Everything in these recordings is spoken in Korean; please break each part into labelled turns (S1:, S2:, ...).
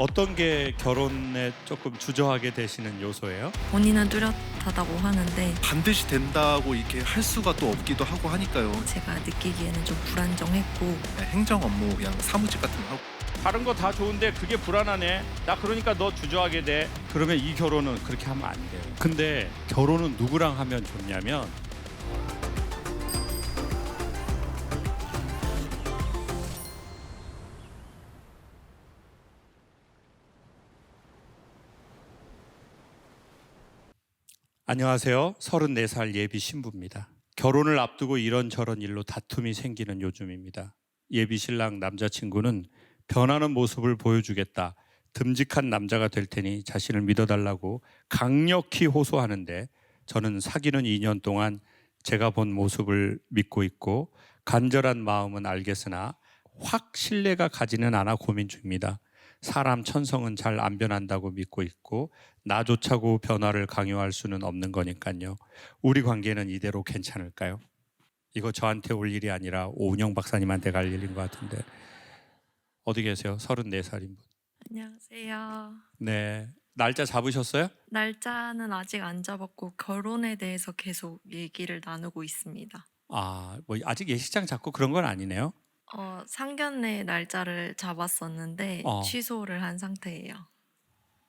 S1: 어떤 게 결혼에 조금 주저하게 되시는 요소예요?
S2: 본인은 뚜렷하다고 하는데
S3: 반드시 된다고 이렇게 할 수가 또 없기도 하고 하니까요.
S2: 제가 느끼기에는 좀 불안정했고
S3: 네, 행정 업무 그냥 사무직 같은 거 하고
S4: 다른 거 다 좋은데 그게 불안하네. 나 그러니까 너 주저하게 돼.
S1: 그러면 이 결혼은 그렇게 하면 안 돼요. 근데 결혼은 누구랑 하면 좋냐면 안녕하세요. 34살 예비 신부입니다. 결혼을 앞두고 이런저런 일로 다툼이 생기는 요즘입니다. 예비 신랑 남자친구는 변하는 모습을 보여주겠다. 듬직한 남자가 될 테니 자신을 믿어달라고 강력히 호소하는데 저는 사귀는 2년 동안 제가 본 모습을 믿고 있고 간절한 마음은 알겠으나 확 신뢰가 가지는 않아 고민 중입니다. 사람 천성은 잘 안 변한다고 믿고 있고 나조차고 변화를 강요할 수는 없는 거니까요. 우리 관계는 이대로 괜찮을까요? 이거 저한테 올 일이 아니라 오은영 박사님한테 갈 일인 것 같은데 어디 계세요? 34살인 분.
S2: 안녕하세요.
S1: 네, 날짜 잡으셨어요?
S2: 날짜는 아직 안 잡았고 결혼에 대해서 계속 얘기를 나누고 있습니다.
S1: 뭐 아직 예식장 잡고 그런 건 아니네요.
S2: 상견례 날짜를 잡았었는데
S1: 어.
S2: 취소를 한 상태예요.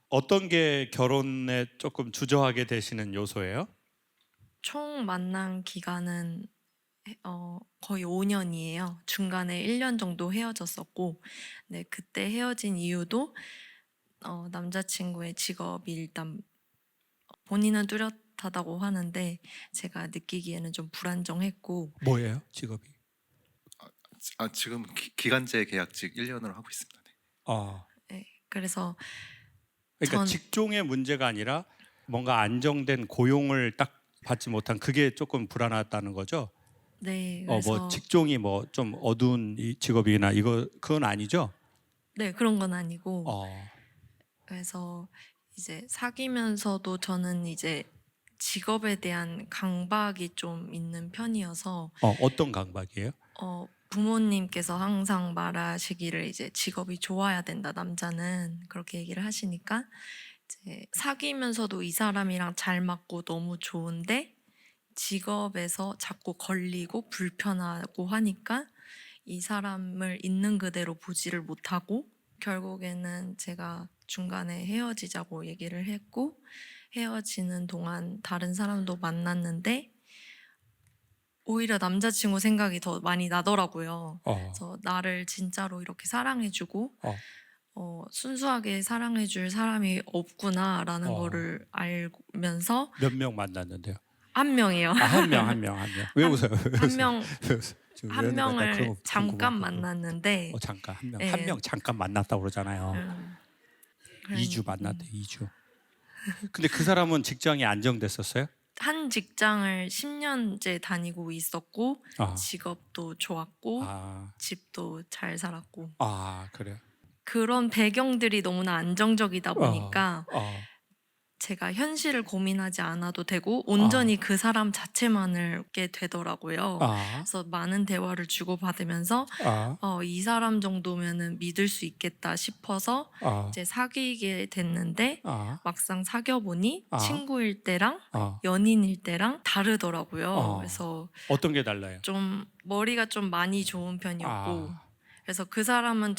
S1: 어떤 게 결혼에 조금 주저하게 되시는 요소예요?
S2: 총 만난 기간은 거의 5년이에요. 중간에 1년 정도 헤어졌었고, 네, 그때 헤어진 이유도 남자친구의 직업이 일단 본인은 뚜렷하다고 하는데 제가 느끼기에는 좀 불안정했고,
S1: 뭐예요, 직업이?
S3: 지금 기간제 계약직 1년으로 하고 있습니다. 네.
S2: 네, 그래서
S1: 그러니까 직종의 문제가 아니라 뭔가 안정된 고용을 딱 받지 못한 그게 조금 불안하다는 거죠.
S2: 네, 그래서
S1: 뭐 직종이 뭐 좀 어두운 이 직업이나 이거 그건 아니죠.
S2: 네, 그런 건 아니고
S1: 어.
S2: 그래서 이제 사귀면서도 저는 이제 직업에 대한 강박이 좀 있는 편이어서
S1: 어떤 강박이에요?
S2: 부모님께서 항상 말하시기를 이제 직업이 좋아야 된다, 남자는 그렇게 얘기를 하시니까 이제 사귀면서도 이 사람이랑 잘 맞고 너무 좋은데 직업에서 자꾸 걸리고 불편하고 하니까 이 사람을 있는 그대로 보지를 못하고 결국에는 제가 중간에 헤어지자고 얘기를 했고 헤어지는 동안 다른 사람도 만났는데 오히려 남자친구 생각이 더 많이 나더라고요. 그래서 나를 진짜로 이렇게 사랑해주고 순수하게 사랑해줄 사람이 없구나라는 거를 알면서
S1: 몇 명 만났는데요?
S2: 한 명이요.
S1: 한 명. 왜 웃어요?
S2: 한 명을 잠깐 만났는데
S1: 잠깐 한 명.
S2: 네.
S1: 한 명 잠깐 만났다고 그러잖아요. 2주 만났대. 2주. 근데 그 사람은 직장이 안정됐었어요?
S2: 한 직장을 10년째 다니고 있었고 직업도 좋았고 집도 잘 살았고
S1: 그래요?
S2: 그런 배경들이 너무나 안정적이다 보니까 제가 현실을 고민하지 않아도 되고 온전히 그 사람 자체만을 게 되더라고요. 그래서 많은 대화를 주고받으면서 이 사람 정도면은 믿을 수 있겠다 싶어서 이제 사귀게 됐는데 막상 사귀어보니 친구일 때랑 연인일 때랑 다르더라고요. 그래서
S1: 어떤 게 달라요?
S2: 좀 머리가 좀 많이 좋은 편이었고 그래서 그 사람은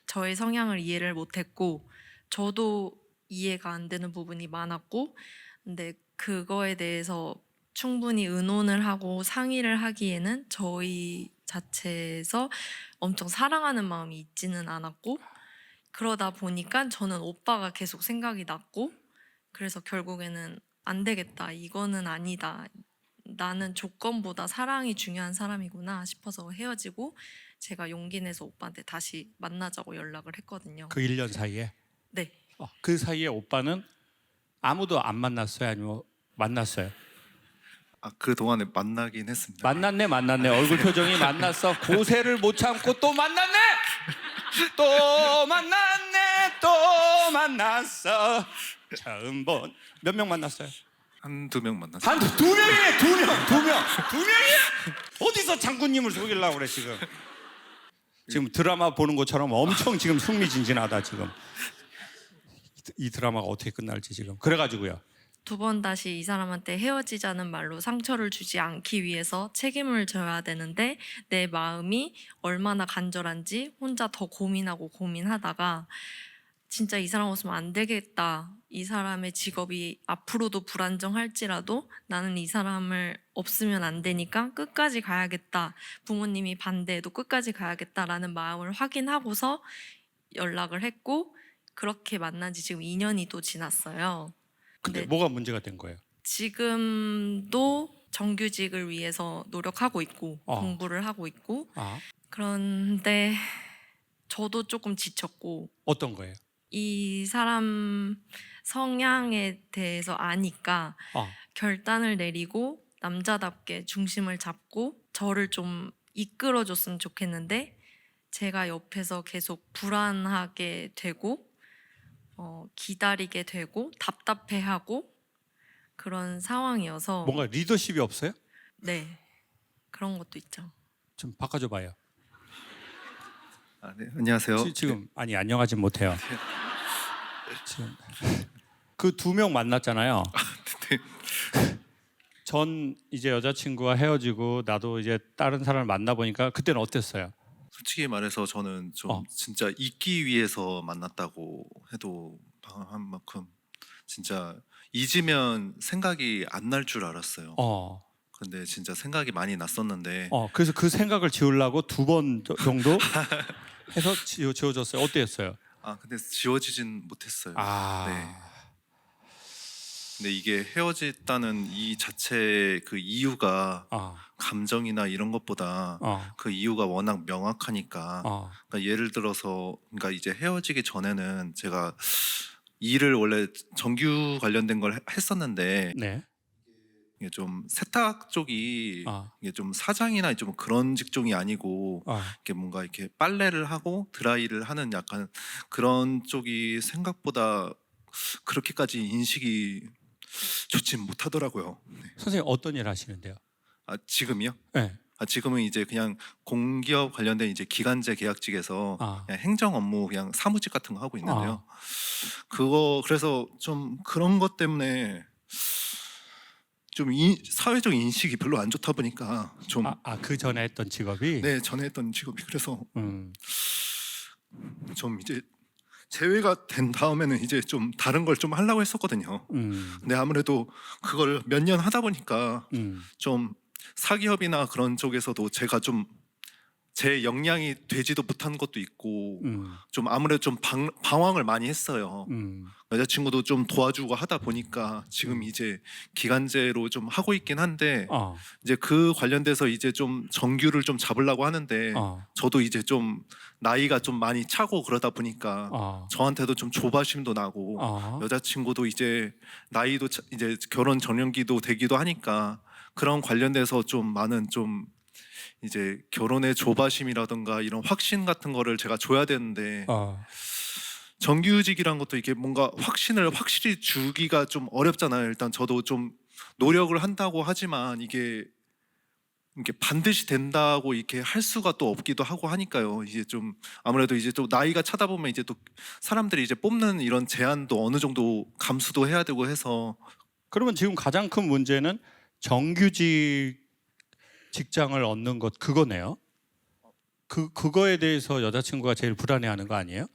S2: 저의 성향을 이해를 못했고 저도 이해가 안 되는 부분이 많았고 근데 그거에 대해서 충분히 의논을 하고 상의를 하기에는 저희 자체에서 엄청 사랑하는 마음이 있지는 않았고 그러다 보니까 저는 오빠가 계속 생각이 났고 그래서 결국에는 안 되겠다, 이거는 아니다, 나는 조건보다 사랑이 중요한 사람이구나 싶어서 헤어지고 제가 용기 내서 오빠한테 다시 만나자고 연락을 했거든요.
S1: 그 1년 사이에?
S2: 네.
S1: 그 사이에 오빠는 아무도 안 만났어요? 아니면 만났어요?
S3: 그 동안에 만나긴 했습니다.
S1: 만났네. 얼굴 표정이 만났어. 고세를 못 참고 또 만났네. 또 만났어. 처음 본 몇 명 만났어요?
S3: 한두 명 만났어요.
S1: 두 명이네. 두 명이야? 어디서 장군님을 속이려고 그래 지금? 지금 드라마 보는 것처럼 엄청 지금 흥미진진하다 지금. 이 드라마가 어떻게 끝날지 지금. 그래가지고요.
S2: 두 번 다시 이 사람한테 헤어지자는 말로 상처를 주지 않기 위해서 책임을 져야 되는데 내 마음이 얼마나 간절한지 혼자 더 고민하고 고민하다가 진짜 이 사람 없으면 안 되겠다. 이 사람의 직업이 앞으로도 불안정할지라도 나는 이 사람을 없으면 안 되니까 끝까지 가야겠다. 부모님이 반대해도 끝까지 가야겠다라는 마음을 확인하고서 연락을 했고 그렇게 만난 지 지금 2년이 또 지났어요.
S1: 근데
S2: 네.
S1: 뭐가 문제가 된 거예요?
S2: 지금도 정규직을 위해서 노력하고 있고 공부를 하고 있고
S1: 아,
S2: 그런데 저도 조금 지쳤고
S1: 어떤 거예요?
S2: 이 사람 성향에 대해서 아니까
S1: 아,
S2: 결단을 내리고 남자답게 중심을 잡고 저를 좀 이끌어줬으면 좋겠는데 제가 옆에서 계속 불안하게 되고 기다리게 되고 답답해하고 그런 상황이어서
S1: 뭔가 리더십이 없어요?
S2: 네 그런 것도 있죠.
S1: 좀 바꿔줘 봐요.
S3: 아, 네. 안녕하세요.
S1: 지금 아니 안녕하진 못해요. 지금 그 두 명 만났잖아요.
S3: 네.
S1: 전 이제 여자친구와 헤어지고 나도 이제 다른 사람을 만나 보니까 그때는 어땠어요?
S3: 솔직히 말해서 저는 좀
S1: 어.
S3: 진짜 잊기 위해서 만났다고 해도 방한 만큼 진짜 잊으면 생각이 안 날 줄 알았어요. 근데 진짜 생각이 많이 났었는데
S1: 그래서 그 생각을 지우려고 두 번 정도 해서 지워졌어요. 어땠어요?
S3: 근데 지워지진 못했어요.
S1: 아,
S3: 네. 근데 이게 헤어졌다는 이 자체 그 이유가 감정이나 이런 것보다 그 이유가 워낙 명확하니까 그러니까 예를 들어서 그러니까 이제 헤어지기 전에는 제가 일을 원래 정규 관련된 걸 했었는데
S1: 네.
S3: 이게 좀 세탁 쪽이
S1: 아.
S3: 이게 좀 사장이나 좀 그런 직종이 아니고 이렇게 뭔가 이렇게 빨래를 하고 드라이를 하는 약간 그런 쪽이 생각보다 그렇게까지 인식이 좋진 못하더라고요. 네.
S1: 선생님 어떤 일 하시는데요?
S3: 지금이요?
S1: 네.
S3: 지금은 이제 그냥 공기업 관련된 이제 기간제 계약직에서 그냥 행정 업무 그냥 사무직 같은 거 하고 있는데요. 그거 그래서 좀 그런 것 때문에 좀 사회적 인식이 별로 안 좋다 보니까 좀
S1: 그 전에 했던 직업이
S3: 네, 전에 했던 직업이 그래서
S1: 음.
S3: 좀 이제 제외가 된 다음에는 이제 좀 다른 걸 좀 하려고 했었거든요. 근데 아무래도 그걸 몇 년 하다 보니까 좀 사기업이나 그런 쪽에서도 제가 좀 제 역량이 되지도 못한 것도 있고 좀 아무래도 좀 방황을 많이 했어요. 여자친구도 좀 도와주고 하다 보니까 지금 이제 기간제로 좀 하고 있긴 한데 이제 그 관련돼서 이제 좀 정규를 좀 잡으려고 하는데 저도 이제 좀 나이가 좀 많이 차고 그러다 보니까 저한테도 좀 조바심도 나고 여자친구도 이제 나이도 이제 결혼 전년기도 되기도 하니까 그런 관련돼서 좀 많은 좀 이제 결혼의 조바심이라던가 이런 확신 같은 거를 제가 줘야 되는데 정규직이란 것도 이게 뭔가 확신을 확실히 주기가 좀 어렵잖아요. 일단 저도 좀 노력을 한다고 하지만 이게 반드시 된다고 이렇게 할 수가 또 없기도 하고 하니까요. 이제 좀 아무래도 이제 또 나이가 차다 보면 이제 또 사람들이 이제 뽑는 이런 제한도 어느 정도 감수도 해야 되고 해서
S1: 그러면 지금 가장 큰 문제는 정규직 직장을 얻는 것 그거네요. 그거에 대해서 여자친구가 제일 불안해하는 거 아니에요?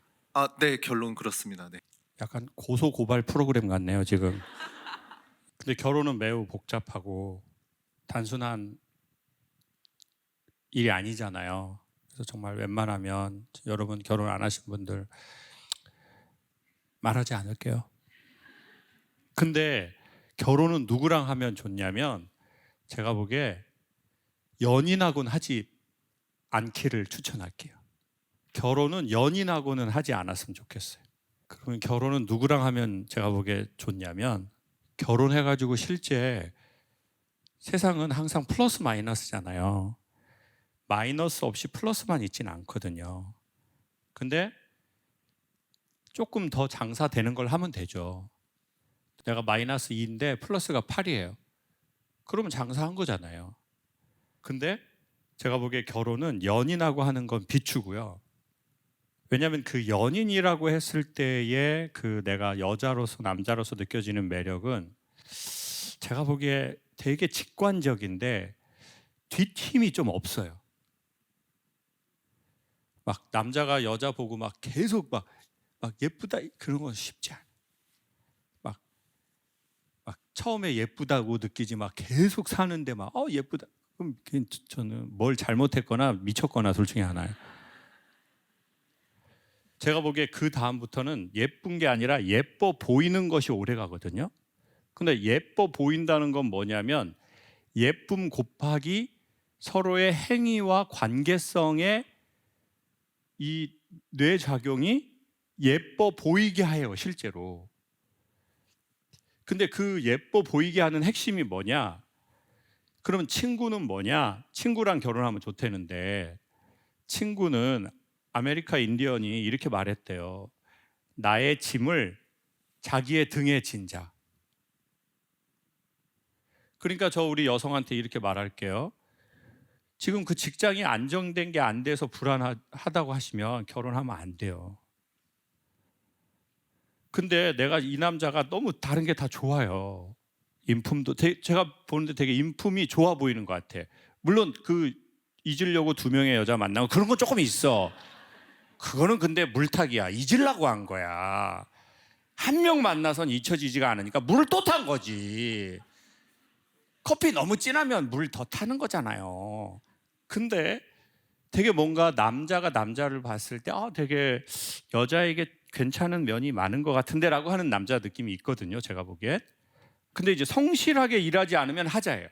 S3: 네, 결론 그렇습니다. 네.
S1: 약간 고소 고발 프로그램 같네요 지금. 근데 결혼은 매우 복잡하고 단순한 일이 아니잖아요. 그래서 정말 웬만하면 여러분 결혼 안 하신 분들 말하지 않을게요. 근데 결혼은 누구랑 하면 좋냐면 제가 보기에 연인하고는 하지 않기를 추천할게요. 결혼은 연인하고는 하지 않았으면 좋겠어요. 그러면 결혼은 누구랑 하면 제가 보기에 좋냐면 결혼해가지고 실제 세상은 항상 플러스 마이너스잖아요. 마이너스 없이 플러스만 있지는 않거든요. 근데 조금 더 장사되는 걸 하면 되죠. 내가 마이너스 2인데 플러스가 8이에요. 그러면 장사한 거잖아요. 근데 제가 보기에 결혼은 연인하고 하는 건 비추고요. 왜냐하면 그 연인이라고 했을 때의 그 내가 여자로서 남자로서 느껴지는 매력은 제가 보기에 되게 직관적인데 뒷힘이 좀 없어요. 막 남자가 여자 보고 막 계속 막 예쁘다 그런 건 쉽지 않아요. 막 처음에 예쁘다고 느끼지 막 계속 사는데 막 예쁘다. 그럼 저는 뭘 잘못했거나 미쳤거나 둘 중에 하나예요. 제가 보기에 그 다음부터는 예쁜 게 아니라 예뻐 보이는 것이 오래 가거든요. 근데 예뻐 보인다는 건 뭐냐면 예쁨 곱하기 서로의 행위와 관계성의 이 뇌작용이 예뻐 보이게 해요, 실제로. 근데 그 예뻐 보이게 하는 핵심이 뭐냐? 그러면 친구는 뭐냐? 친구랑 결혼하면 좋다는데 친구는 아메리카 인디언이 이렇게 말했대요. 나의 짐을 자기의 등에 진자. 그러니까 저 우리 여성한테 이렇게 말할게요. 지금 그 직장이 안정된 게 안 돼서 불안하다고 하시면 결혼하면 안 돼요. 근데 내가 이 남자가 너무 다른 게 다 좋아요. 인품도 제가 보는데 되게 인품이 좋아 보이는 것 같아. 물론 그 잊으려고 두 명의 여자 만나고 그런 건 조금 있어. 그거는 근데 물타기야. 잊으려고 한 거야. 한 명 만나선 잊혀지지가 않으니까 물을 또 탄 거지. 커피 너무 진하면 물 더 타는 거잖아요. 근데 되게 뭔가 남자가 남자를 봤을 때 되게 여자에게 괜찮은 면이 많은 것 같은데 라고 하는 남자 느낌이 있거든요, 제가 보기엔. 근데 이제 성실하게 일하지 않으면 하자예요.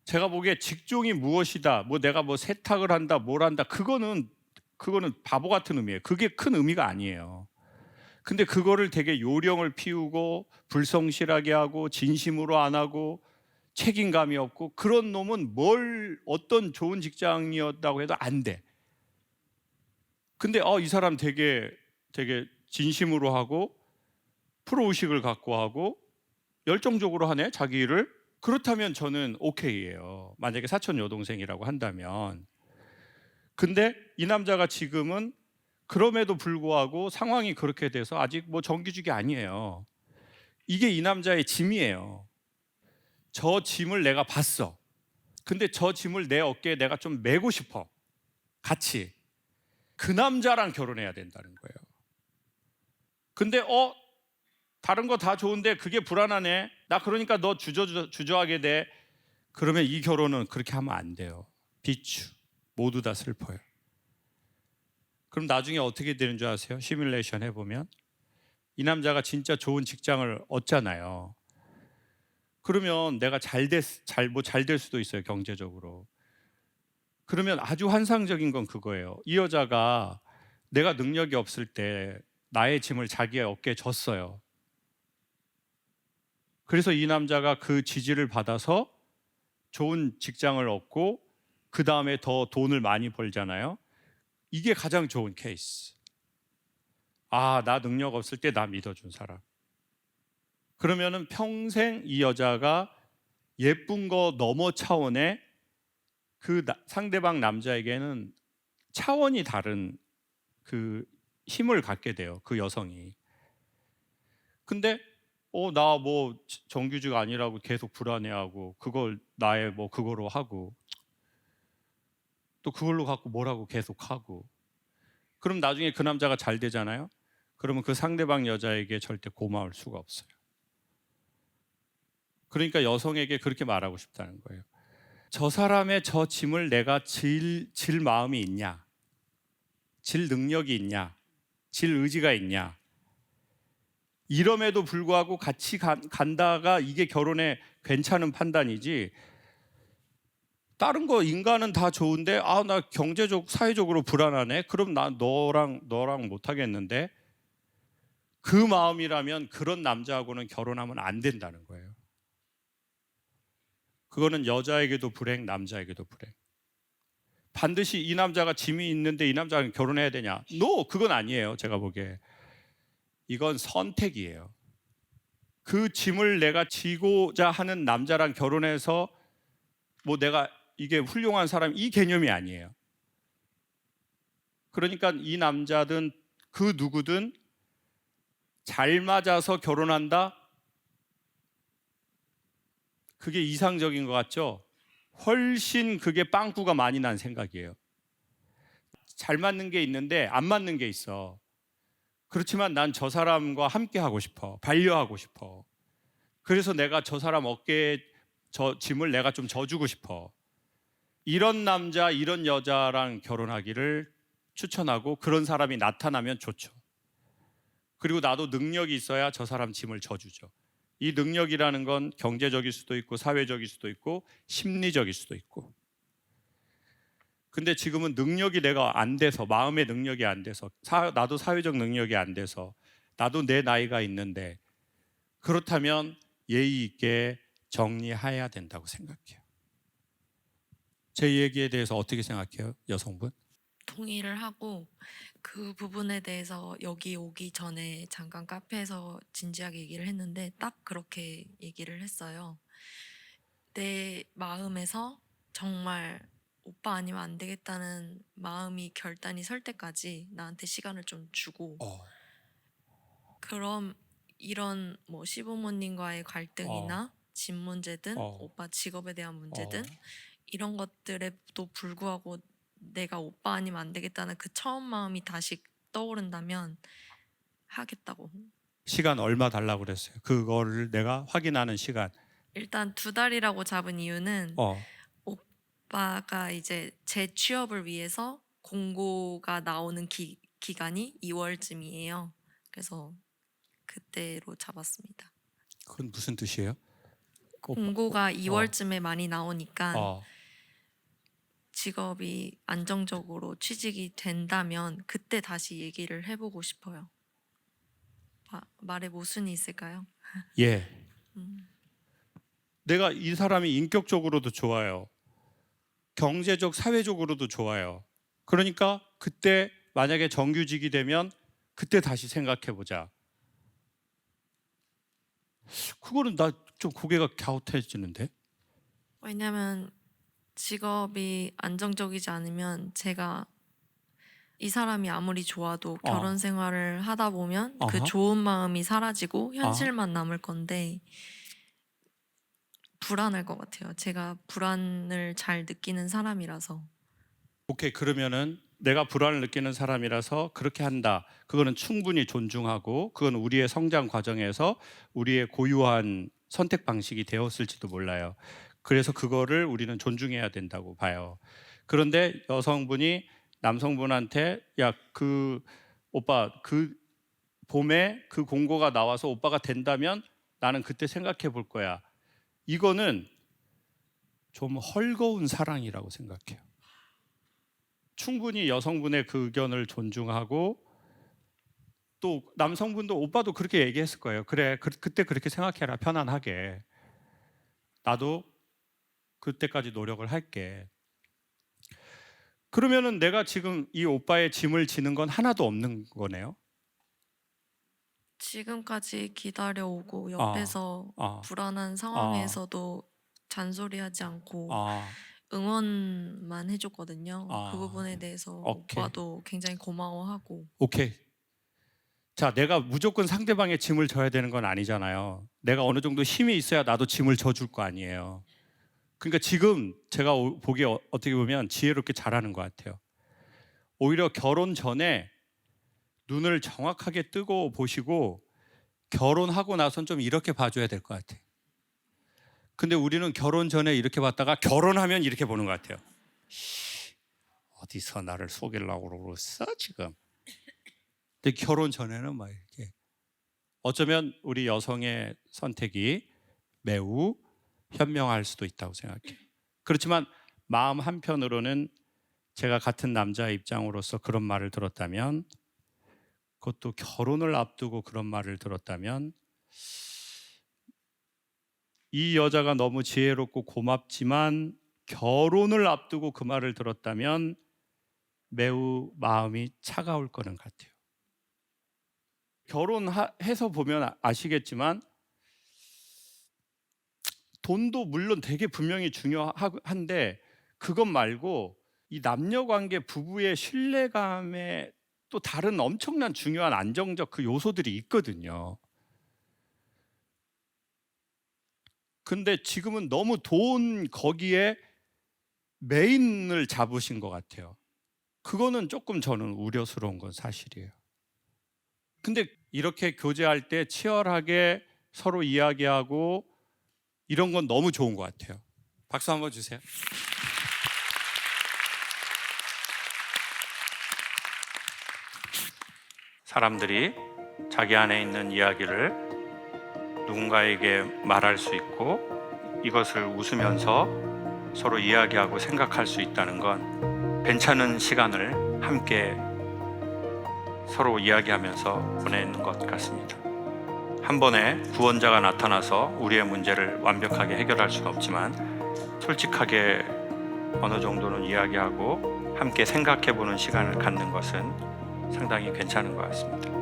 S1: 제가 보기에 직종이 무엇이다, 뭐 내가 뭐 세탁을 한다, 뭘 한다, 그거는 바보 같은 의미예요. 그게 큰 의미가 아니에요. 근데 그거를 되게 요령을 피우고 불성실하게 하고 진심으로 안 하고 책임감이 없고 그런 놈은 어떤 좋은 직장이었다고 해도 안 돼. 근데 이 사람 되게 진심으로 하고 프로의식을 갖고 하고 열정적으로 하네, 자기 일을. 그렇다면 저는 오케이예요. 만약에 사촌 여동생이라고 한다면. 근데 이 남자가 지금은 그럼에도 불구하고 상황이 그렇게 돼서 아직 뭐 정규직이 아니에요. 이게 이 남자의 짐이에요. 저 짐을 내가 봤어. 근데 저 짐을 내 어깨에 내가 좀 메고 싶어. 같이. 그 남자랑 결혼해야 된다는 거예요. 근데 다른 거 다 좋은데 그게 불안하네. 나 그러니까 너 주저하게 돼. 그러면 이 결혼은 그렇게 하면 안 돼요. 비추. 모두 다 슬퍼요. 그럼 나중에 어떻게 되는 줄 아세요? 시뮬레이션 해보면 이 남자가 진짜 좋은 직장을 얻잖아요. 그러면 내가 잘 될 수도 있어요, 경제적으로. 그러면 아주 환상적인 건 그거예요. 이 여자가 내가 능력이 없을 때 나의 짐을 자기의 어깨에 졌어요. 그래서 이 남자가 그 지지를 받아서 좋은 직장을 얻고 그 다음에 더 돈을 많이 벌잖아요. 이게 가장 좋은 케이스. 나 능력 없을 때 나 믿어준 사람. 그러면은 평생 이 여자가 예쁜 거 넘어 차원의 그 상대방 남자에게는 차원이 다른 그 힘을 갖게 돼요, 그 여성이. 근데 나 뭐 정규직 아니라고 계속 불안해하고 그걸 나의 뭐 그거로 하고 또 그걸로 갖고 뭐라고 계속 하고, 그럼 나중에 그 남자가 잘 되잖아요. 그러면 그 상대방 여자에게 절대 고마울 수가 없어요. 그러니까 여성에게 그렇게 말하고 싶다는 거예요. 저 사람의 저 짐을 내가 질 마음이 있냐, 질 능력이 있냐, 질 의지가 있냐. 이럼에도 불구하고 같이 간다가 이게 결혼에 괜찮은 판단이지, 다른 거 인간은 다 좋은데 나 사회적으로 불안하네. 그럼 나 너랑 못 하겠는데. 그 마음이라면 그런 남자하고는 결혼하면 안 된다는 거예요. 그거는 여자에게도 불행, 남자에게도 불행. 반드시 이 남자가 짐이 있는데 이 남자랑 결혼해야 되냐? 그건 아니에요. 제가 보기에. 이건 선택이에요. 그 짐을 내가 지고자 하는 남자랑 결혼해서 뭐 내가 이게 훌륭한 사람, 이 개념이 아니에요. 그러니까 이 남자든 그 누구든 잘 맞아서 결혼한다? 그게 이상적인 것 같죠? 훨씬 그게 빵꾸가 많이 난 생각이에요. 잘 맞는 게 있는데 안 맞는 게 있어. 그렇지만 난 저 사람과 함께 하고 싶어. 반려하고 싶어. 그래서 내가 저 사람 어깨에 저 짐을 내가 좀 져주고 싶어. 이런 남자, 이런 여자랑 결혼하기를 추천하고 그런 사람이 나타나면 좋죠. 그리고 나도 능력이 있어야 저 사람 짐을 져주죠. 이 능력이라는 건 경제적일 수도 있고 사회적일 수도 있고 심리적일 수도 있고. 근데 지금은 능력이 내가 안 돼서, 마음의 능력이 안 돼서, 나도 사회적 능력이 안 돼서, 나도 내 나이가 있는데, 그렇다면 예의 있게 정리해야 된다고 생각해요. 제 얘기에 대해서 어떻게 생각해요, 여성분?
S2: 동의를 하고 그 부분에 대해서 여기 오기 전에 잠깐 카페에서 진지하게 얘기를 했는데 딱 그렇게 얘기를 했어요. 내 마음에서 정말 오빠 아니면 안 되겠다는 마음이 결단이 설 때까지 나한테 시간을 좀 주고 그럼 이런 뭐 시부모님과의 갈등이나 집 문제든 오빠 직업에 대한 문제든 이런 것들에도 불구하고 내가 오빠 아니면 안 되겠다는 그 처음 마음이 다시 떠오른다면 하겠다고.
S1: 시간 얼마 달라고 그랬어요? 그거를 내가 확인하는 시간.
S2: 일단 2달이라고 잡은 이유는 오빠가 이제 재취업을 위해서 공고가 나오는 기간이 2월쯤이에요. 그래서 그때로 잡았습니다.
S1: 그건 무슨 뜻이에요?
S2: 공고가 2월쯤에 많이 나오니까 직업이 안정적으로 취직이 된다면 그때 다시 얘기를 해보고 싶어요. 말에 모순이 있을까요?
S1: 예. 내가 이 사람이 인격적으로도 좋아요. 경제적, 사회적으로도 좋아요. 그러니까 그때 만약에 정규직이 되면 그때 다시 생각해 보자. 그거는 나 좀 고개가 갸웃해지는데.
S2: 왜냐면 직업이 안정적이지 않으면 제가 이 사람이 아무리 좋아도 결혼 생활을 하다 보면 그 좋은 마음이 사라지고 현실만 남을 건데 불안할 것 같아요. 제가 불안을 잘 느끼는 사람이라서.
S1: 오케이, 그러면은 내가 불안을 느끼는 사람이라서 그렇게 한다. 그거는 충분히 존중하고 그건 우리의 성장 과정에서 우리의 고유한 선택 방식이 되었을지도 몰라요. 그래서 그거를 우리는 존중해야 된다고 봐요. 그런데 여성분이 남성분한테 야, 그 오빠 그 봄에 그 공고가 나와서 오빠가 된다면 나는 그때 생각해 볼 거야. 이거는 좀 헐거운 사랑이라고 생각해요. 충분히 여성분의 그 의견을 존중하고 또 남성분도 오빠도 그렇게 얘기했을 거예요. 그래, 그때 그렇게 생각해라, 편안하게. 나도 그때까지 노력을 할게. 그러면은 내가 지금 이 오빠의 짐을 지는 건 하나도 없는 거네요.
S2: 지금까지 기다려오고 옆에서 불안한 상황에서도 잔소리하지 않고 응원만 해줬거든요. 그 부분에 대해서 오빠도 굉장히 고마워하고.
S1: 오케이. 자, 내가 무조건 상대방의 짐을 져야 되는 건 아니잖아요. 내가 어느 정도 힘이 있어야 나도 짐을 져줄 거 아니에요. 그러니까 지금 제가 보기에 어떻게 보면 지혜롭게 잘하는 것 같아요. 오히려 결혼 전에 눈을 정확하게 뜨고 보시고 결혼하고 나선 좀 이렇게 봐줘야 될 것 같아요. 근데 우리는 결혼 전에 이렇게 봤다가 결혼하면 이렇게 보는 것 같아요. 어디서 나를 속이려고 그러고 있어 지금. 근데 결혼 전에는 막 이렇게 어쩌면 우리 여성의 선택이 매우 현명할 수도 있다고 생각해요. 그렇지만 마음 한편으로는 제가 같은 남자의 입장으로서 그런 말을 들었다면, 그것도 결혼을 앞두고 그런 말을 들었다면, 이 여자가 너무 지혜롭고 고맙지만 결혼을 앞두고 그 말을 들었다면 매우 마음이 차가울 거는 같아요. 결혼해서 보면 아시겠지만 돈도 물론 되게 분명히 중요한데 그것 말고 이 남녀 관계, 부부의 신뢰감에 또 다른 엄청난 중요한 안정적 그 요소들이 있거든요. 근데 지금은 너무 돈 거기에 메인을 잡으신 것 같아요. 그거는 조금 저는 우려스러운 건 사실이에요. 근데 이렇게 교제할 때 치열하게 서로 이야기하고 이런 건 너무 좋은 것 같아요. 박수 한번 주세요. 사람들이 자기 안에 있는 이야기를 누군가에게 말할 수 있고 이것을 웃으면서 서로 이야기하고 생각할 수 있다는 건 괜찮은 시간을 함께 서로 이야기하면서 보내는 것 같습니다. 한 번에 구원자가 나타나서 우리의 문제를 완벽하게 해결할 수는 없지만 솔직하게 어느 정도는 이야기하고 함께 생각해보는 시간을 갖는 것은 상당히 괜찮은 것 같습니다.